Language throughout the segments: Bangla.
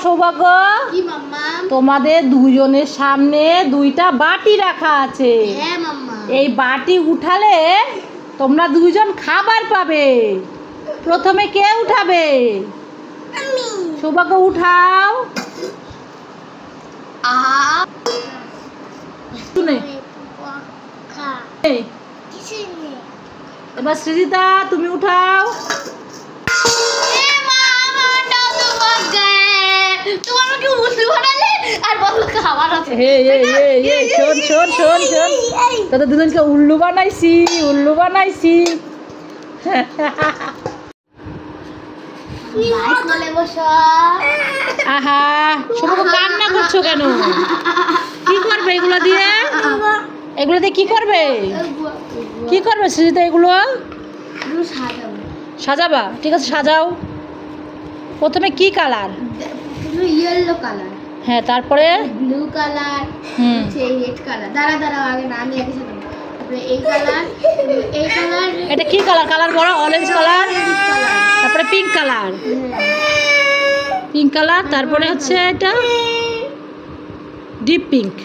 সৌভাগ্য, তোমাদের দুজনের সামনে দুইটা বাটি রাখা আছে। এই বাটি উঠালে তোমরা দুইজন খাবার পাবে। প্রথমে কে উঠাবে? সৌভাগ্য উঠাও। এবার সৃজিতা তুমি উঠাও। তোদের দুজনকে উল্লু বানাইছি, উল্লু বানাইছি। আহা, সৌভাগ্য কান্না করছো কেন? কি করবে এগুলো দিয়ে? এগুলো দিয়ে কি করবে? কি করবে সৃজিতা? এগুলো সাজাবা? ঠিক আছে, সাজাও। প্রথমে কি কালার? Yellow colour. হ্যাঁ, তারপরে ব্লু কালার, রেড কালার। দাঁড়া আগে না, আমি আগে সাজাবো। তারপরে এই কালার, এই কালার। এটা কি কালার? কালার বড় অরেঞ্জ কালার। তারপরে পিঙ্ক কালার, পিঙ্ক কালার। তারপরে হচ্ছে এটা ডিপ পিঙ্ক।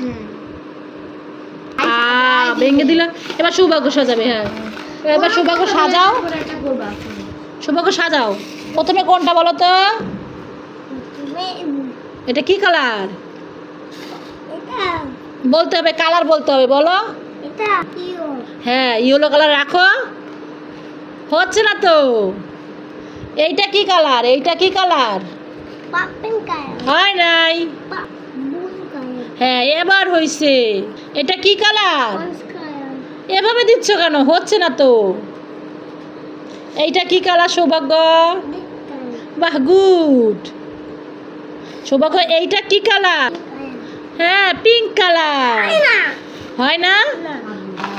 ভেঙে দিল। এবার সৌভাগ্য সাজাবে। হ্যাঁ, এবার সৌভাগ্য সাজাও। সৌভাগ্য সাজাও। প্রথমে কোনটা বলো তো? এটা কি কালার বলতে হবে, কালার বলতে হবে। বলো। হ্যাঁ, ইয়েলো কালার রাখো। হচ্ছে না তো। এইটা কি কালার? এইটা কি কালার? হয় নাই। হ্যাঁ, এবার হইছে। এটা কি কালার? এভাবে দিচ্ছ কেন? হচ্ছে না তো। এইটা কি কালার সৌভাগ্য? বাহ, গুড। সৌভাগ্য এইটা কি কালার? হ্যাঁ, পিঙ্ক কালার। হয় না?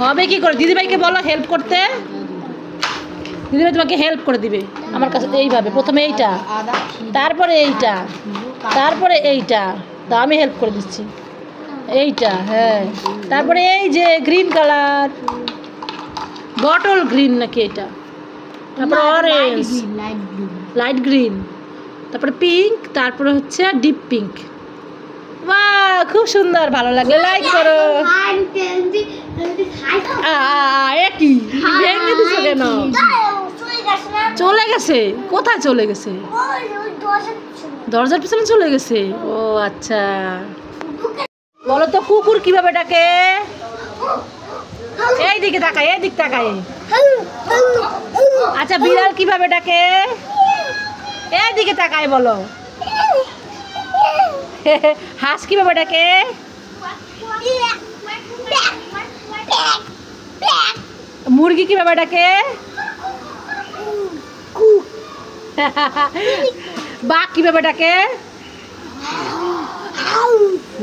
হবে কি করে? দিদিভাইকে বলো হেল্প করতে। দিদিভাই তোমাকে হেল্প করে দিবে আমার কাছে। এইভাবে প্রথমে এইটা, তারপরে এইটা, তারপরে এইটা। তা আমি হেল্প করে দিচ্ছি। এইটা, হ্যাঁ। তারপরে এই যে গ্রিন কালার, বটল গ্রিন নাকি এটা। তারপরে অরেঞ্জ, লাইট গ্রিন। তারপরে পিঙ্ক। তারপরে হচ্ছে ডিপ পিঙ্ক। বাহ, খুব সুন্দর। ভালো লাগলে লাইক করো। একই ভেঙে দিছো কেন? চলে গেছে? কোথায় চলে গেছে? দরজার পিছনে চলে গেছে। ও আচ্ছা। বলো তো কুকুর কিভাবে ডাকে? এই দিকে তাকায়, এই দিক তাকায়। আচ্ছা, বিড়াল কিভাবে ডাকে? এই দিকে তাকায় বলো। হাঁস কিভাবে ডাকে? মুরগি কিভাবে ডাকে? বাঘ কিভাবে ডাকে?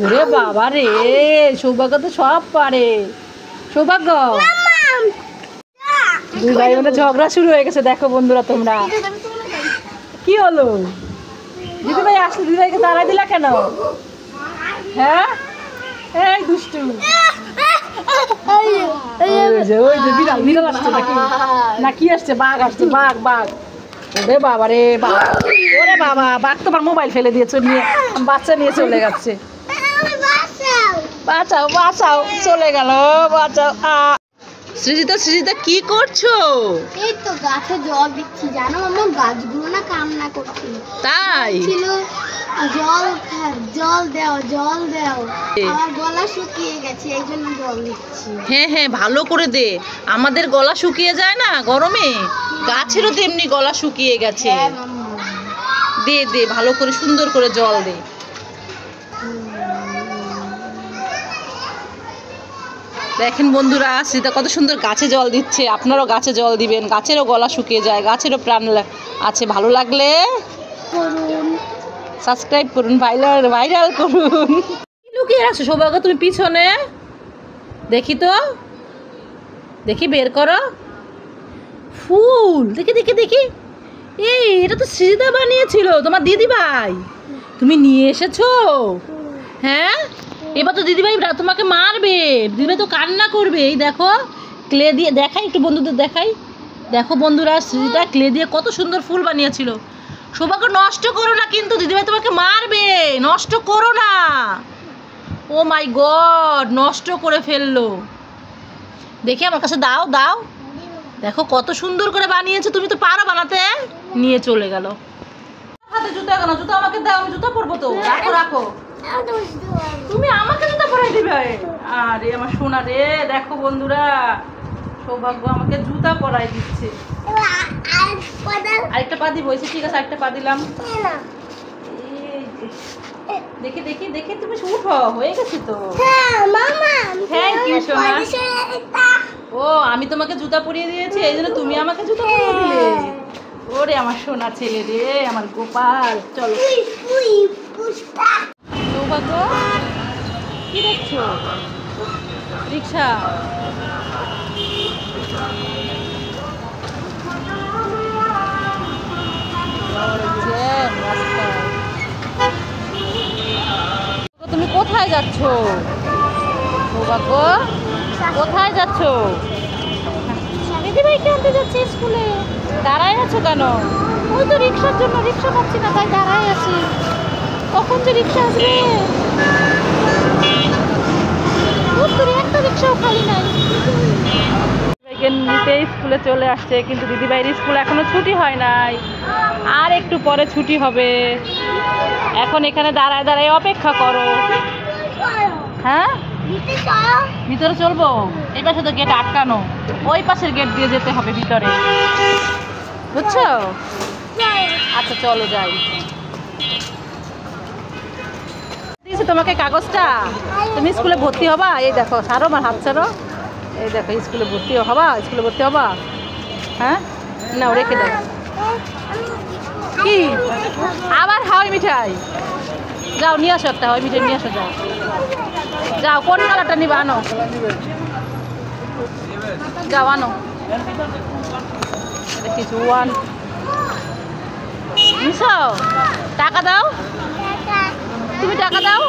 ওরে বাবা রে, সৌভাগ্য তো সব পারে। সৌভাগ্য, দুই ভাই মানে ঝগড়া শুরু হয়ে গেছে। দেখো বন্ধুরা তোমরা, কি হলো? দিদিভাই আসলে দিদিভাইকে তাড়াই দিলা কেন? হ্যাঁ, এই দুষ্টু। ওই যে বিড়াল, বিড়াল আসছে নাকি? না কি আসছে? বাঘ আসছে। বাঘ, বাঘ। ওরে বাবা রে, বাঘ। ওরে বাবা, বাঘ তোমার মোবাইল ফেলে দিয়েছে, নিয়ে বাচ্চা নিয়ে চলে যাচ্ছে। বাঁচাও, বাঁচাও। চলে গেল, বাঁচাও। সৃজিতা, সৃজিতা কি করছো? এই তো গাছে জল দিচ্ছি। জানো আমার গাছগুলো না কান্না করছিল। তাই ছিল জল, জল দাও, জল দাও। আমার গলা শুকিয়ে গেছে, এই জন্য জল দিচ্ছি। হ্যাঁ হ্যাঁ, ভালো করে দে। আমাদের গলা শুকিয়ে যায় না গরমে, গাছেরও তেমনি গলা শুকিয়ে গেছে। দে দে, ভালো করে সুন্দর করে জল দে। দেখেন বন্ধুরা, সীতা কত সুন্দর গাছে জল দিচ্ছে। আপনারাও গাছে জল দিবেন, গাছেরও গলা শুকিয়ে যায়, গাছেরও প্রাণ আছে। ভালো লাগলে করুন, সাবস্ক্রাইব করুন, ভাইরাল ভাইরাল করুন। লুকিয়ে রাখছো সৌভাগ্য তুমি পিছনে? দেখি তো, দেখি, বের করো। ফুল, দেখি দেখি দেখি। এই, এটা তো সৃজিতা বানিয়েছিল, তোমার দিদিভাই। তুমি নিয়ে এসেছো? হ্যাঁ, এবার তো দিদিভাই তোমাকে মারবে। দিদিভাই তো কান্না করবে। এই দেখো, ক্লে দিয়ে দেখাই, একটু বন্ধুদের দেখাই। দেখো বন্ধুরা, সৃজিতা ক্লে দিয়ে কত সুন্দর ফুল বানিয়েছিল। সৌভাগ্য নষ্ট করো না কিন্তু, দিদিভাই তোমাকে মারবে, নষ্ট করো না। ও মাই গড, নষ্ট করে ফেললো। দেখি আমার কাছে দাও দাও, দেখো কত সুন্দর করে বানিয়েছো, তুমি তো পারো বানাতে। নিয়ে চলে গেল। হাতে জুতা কেন? জুতা আমাকে দাও, আমি জুতা পরবো তো। রাখো রাখো, তুমি আমাকে জুতা পরাই দিবে। আরে আমার সোনা রে, দেখো বন্ধুরা, সৌভাগ্য আমাকে জুতা পরাই দিচ্ছে। আরেকটা পা দিব, ঠিক আছে আরেকটা পা দিলাম। দেখি দেখি দেখি, তুমি উঠো, হয়ে গেছে তো। থ্যাংক ইউ সোনা। ও আমি তোমাকে জুতা পরিয়ে দিয়েছি, এই জন্য তুমি আমাকে জুতা পরিয়ে দিলে। ওরে আমার সোনা ছেলে রে, আমার গোপাল। চলো সৌভাগ্য, কি দেখছো? রিক্সা। তুমি কোথায় যাচ্ছ সৌভাগ্য? কোথায় যাচ্ছ? দিদিভাইকে আনতে যাচ্ছি স্কুলে। দাঁড়ায় আছো কেন? ওই তো রিক্সার জন্য, রিক্সা পাচ্ছি না তাই দাঁড়ায় আছি। কখন যে রিক্সা আসবে? একটা রিক্সাও খালি নাই। নিতে স্কুলে চলে আসছে, কিন্তু দিদিভাইয়ের স্কুল এখনো ছুটি হয় নাই, আর একটু পরে ছুটি হবে। এখন এখানে দাঁড়ায় দাঁড়ায় অপেক্ষা করো। হ্যাঁ ভিতরে চলবো? এই পাশে তো গেট আটকানো, ওই পাশের গেট দিয়ে যেতে হবে ভিতরে, বুঝছো? আচ্ছা চলো যাই। দিয়েছি তোমাকে কাগজটা, তুমি স্কুলে ভর্তি হবা। এই দেখো, ছাড়ো আমার হাত ছাড়ো। এই দেখো স্কুলে ভর্তি হবা, স্কুলে ভর্তি হবা। হ্যাঁ নাও রেখে দাও। কি আবার হাওয়াই মিঠাই? যাও নিয়ে আসো একটা হাওয়াই মিঠাই নিয়ে আসো। যাও যাও, কোন কালারটা নিবা? আনো, যাও আনো। কিছু ওয়ান নিশো, টাকা দাও। তুমি টাকা দাও,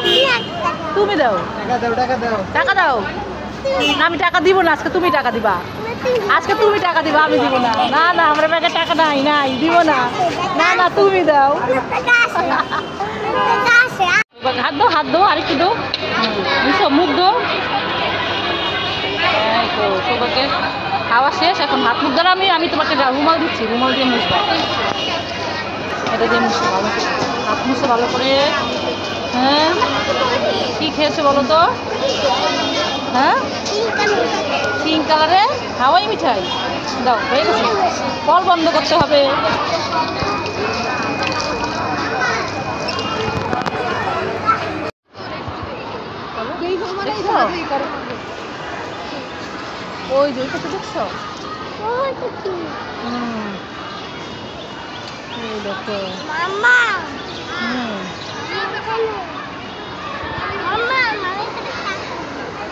তুমি দাও টাকা দাও। আমি টাকা দিব না আজকে, তুমি টাকা দিবা। আজকে তুমি টাকা দিবা, আমি দিব না। না না, আমার ব্যাগে টাকা নাই, নাই দিব না। না না তুমি দাও। হাত দাও, হাত দাও, আরেকটু দাও। বুঝছো, মুখ দাও। সৌভাগ্য খাওয়া শেষ, এখন হাত মুখ ধরো। আমি তোমাকে রুমাল দিচ্ছি, রুমাল দিয়ে মুছবা। এটা দিয়ে মুছবো ভালো করে, হাত মুছে ভালো করে। হ্যাঁ কি খেয়েছো বলো তো? হ্যাঁ পিঙ্ক কালারে হাওয়াই মিঠাই দাও। হয়ে গেছে, কল বন্ধ করতে হবে। ওই যে ওইটা তো দেখছো? দেখো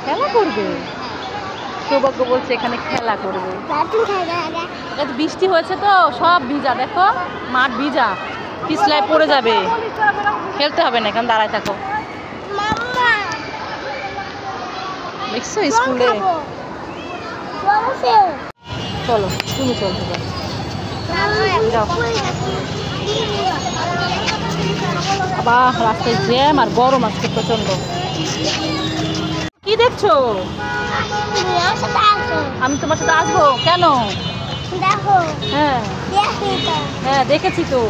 খেলা করবে। সৌভাগ্য বলছে এখানে খেলা করবে। বৃষ্টি হয়েছে তো সব ভিজা, দেখো মাঠ ভিজা, পিছলায় পড়ে যাবে। খেলতে হবে না, এখানে দাঁড়ায় থাকো। দেখছো স্কুলে? চলো তুমি চলতে পারো। আবার রাস্তায় জ্যাম আর গরম আজকে প্রচন্ড। কি দেখছো? আমি তোমার সাথে আসবো কেন? হ্যাঁ হ্যাঁ দেখেছি তো।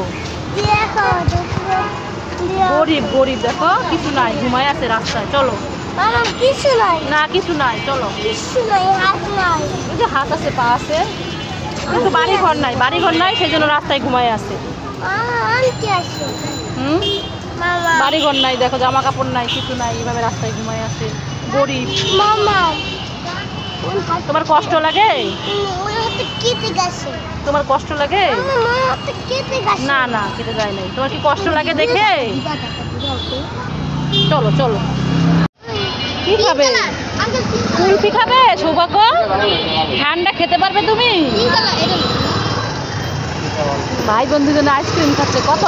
গরিব গরিব, দেখো কিছু নাই, ঘুমায় আছে রাস্তায়। চলো। কিছু নাই না, কিছু নাই, চলো। কিছু নাই, হাত নাই। ওই যে হাত আছে, পা আছে, কিন্তু বাড়ি ঘর নাই, বাড়ি ঘর নাই, সেই জন্য রাস্তায় ঘুমায় আছে। বাড়ি ঘর নাই, দেখো জামা কাপড় নাই, কিছু নাই, এইভাবে রাস্তায় ঘুমায় আছে। গরিব। তোমার কষ্ট লাগে? তোমার কষ্ট লাগে? না না কেটে যায় নাই। তোমার কি কষ্ট লাগে দেখে? চলো চলো। কি খাবে? কুলফি খাবে সৌভাগ্য? ঠান্ডা খেতে পারবে তুমি? ভাই বোন দুজনে আইসক্রিম খাচ্ছে। কত?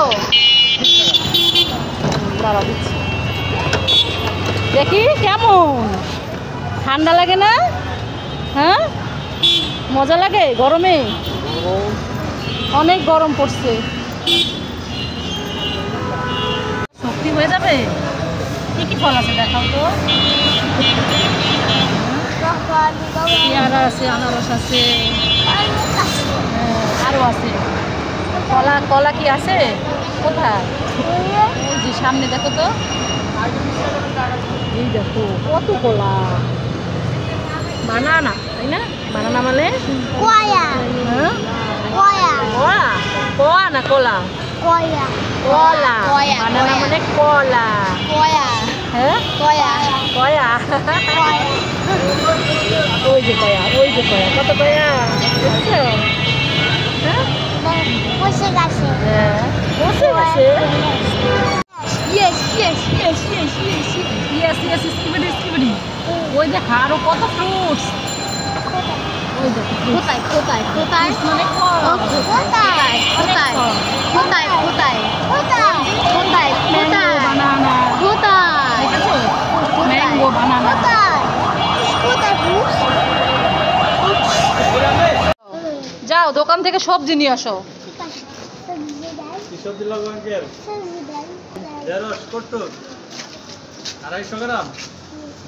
দাঁড়া দিচ্ছি, দেখি কেমন। ঠান্ডা লাগে না? হ্যাঁ মজা লাগে? গরমে অনেক গরম পড়ছে। কি ফল আছে দেখাও তো। পেয়ারা আছে, আনারস আছে, আরও আছে। কলা, কলা কি আছে কোথায়? ওই যে সামনে দেখো তো, এই দেখো কত কলা। বানানা, তাই না? বানানা মানে কয়া হ্যাঁ, কয়া কলা, কলা না কলা, কয়া কলা। কয়া, বানানা কয়া। মানে কলা। কয়া হ্যাঁ, কয়া কয়া। কয়া ওই যে কয়া, ওই যে কয়া, কত কয়া দেখছো? হ্যাঁ, বসে গেছে। হ্যাঁ, বসে গেছে। Yes yes yes yes yes yes yes, skibidi skibidi. ওই দেখ আরো কত ফ্রুটস। ওই দেখ কোথায় কোথায় কোথায় মানে ফল। কোথায় কোথায় কোথায় কোথায় কোথায় কোথায় ম্যাঙ্গো, কোথায় বানানা, কোথায় দেখেছো? ম্যাঙ্গো, বানানা। কোথায় কোথায় ফ্রুটস যাও দোকান থেকে সবজি নিয়ে আসো। কি সবজি লাগবে আঙ্কেল? ঢেঁড়স কত? 250 গ্রাম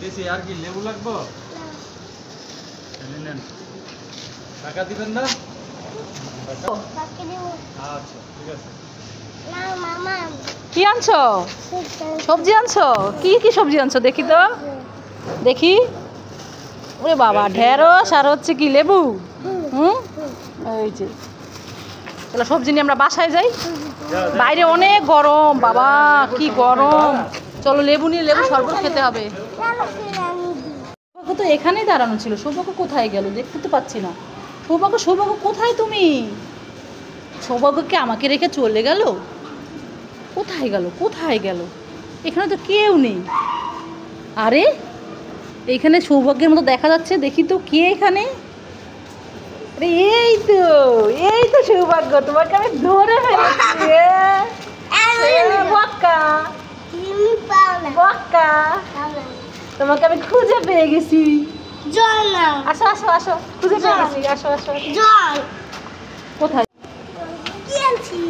বেশি। আর কি লেবু লাগবে? নেন। টাকা দিবেন না? আচ্ছা ঠিক আছে। কি আনছো? সবজি আনছো? কি কি সবজি আনছো দেখি তো, দেখি। ওরে বাবা, ঢেঁড়স আর হচ্ছে কি লেবু। হুম, এই যে চলো সবজি নিয়ে আমরা বাসায় যাই। বাইরে অনেক গরম বাবা, কি গরম। চলো লেবু নিয়ে লেবু শরবত খেতে হবে। সৌভাগ্য তো এখানেই দাঁড়ানো ছিল। সৌভাগ্য কোথায় গেল দেখতে তো পাচ্ছি না। সৌভাগ্য, সৌভাগ্য কোথায় তুমি? সৌভাগ্যকে আমাকে রেখে চলে গেল। কোথায় গেল, কোথায় গেল? এখানে তো কেউ নেই। আরে এইখানে সৌভাগ্যের মতো দেখা যাচ্ছে, দেখি তো কে এখানে। আরে এই তো, এই তো সৌভাগ্য, তোমাকে আমি ধরে ফেলেছি। বক্কা বক্কা, তোমাকে আমি খুঁজে পেয়ে গেছি। জল নাও আসো আসো আসো, খুঁজে পেয়ে গেছি। আসো আসো। জল কোথায়? কি আনছি?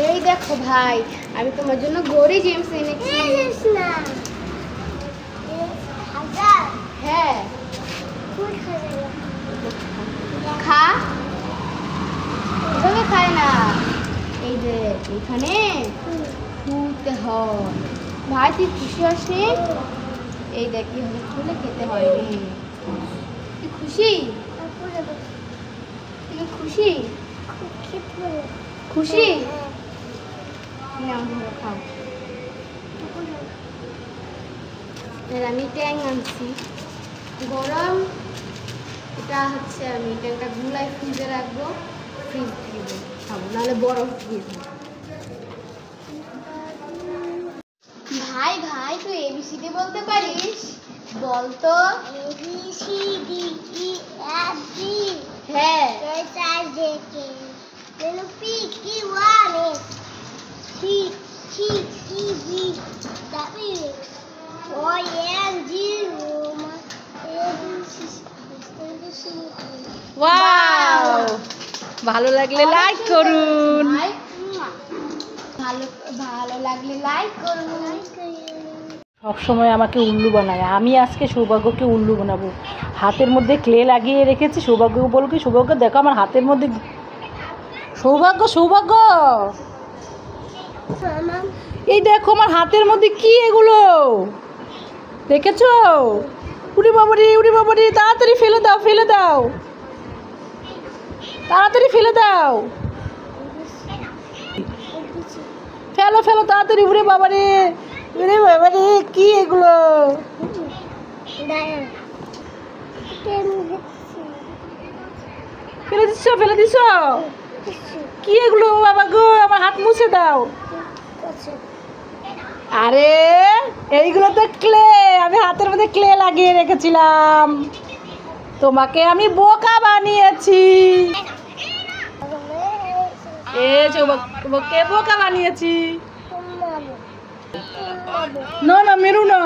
এই দেখো ভাই, আমি তোমার জন্য গড়ি জেমস এনেছি। না হ্যাঁ, খা, এভাবে খায় না। এই যে এখানে খুলতে হয়। ভাই তুই খুশি আসে? এই দেখ কিভাবে খুলে খেতে হয় রে। তুই খুশি? তুমি খুশি? খুশি? নাও ধরো খাও। এর আমি ট্যাং আনছি গরম। এটা হচ্ছে আমি ট্যাংটা গুলাই ফ্রিজে রাখবো, ফ্রিজ থেকে খাবো, নাহলে বরফ দিয়ে দেবো। ভাই ভাই তুই এবিসিডি বলতে পারিস? বল তো। A B C D E F G. হ্যাঁ। H I J K L P Q R S T T T V W O N G wow, ভালো লাগলে লাইক করুন। ভালো ভালো লাগলে লাইক করুন। সবসময় আমাকে উল্লু বানায়, আমি আজকে সৌভাগ্যকে উল্লু বানাবো। হাতের মধ্যে ক্লে লাগিয়ে রেখেছি। সৌভাগ্যকে বলবো কি, সৌভাগ্য দেখো আমার হাতের মধ্যে। সৌভাগ্য, সৌভাগ্য এই দেখো আমার হাতের মধ্যে কি এগুলো দেখেছো? উড়ি বাবারি, উড়ি বাবারি, তাড়াতাড়ি ফেলে দাও, ফেলে দাও, তাড়াতাড়ি ফেলে দাও, ফেলো ফেলো তাড়াতাড়ি। উড়ে বাবারে, উড়ে বাবারে, কি এগুলো? ফেলে দিচ্ছ, ফেলে দিচ্ছ, কি এগুলো বাবা গো? আমার হাত মুছে দাও। আরে এইগুলো তো ক্লে, আমি হাতের মধ্যে ক্লে লাগিয়ে রেখেছিলাম। তোমাকে আমি বোকা বানিয়েছি। তোমাকে বোকা বানিয়েছি। না না মেরু না।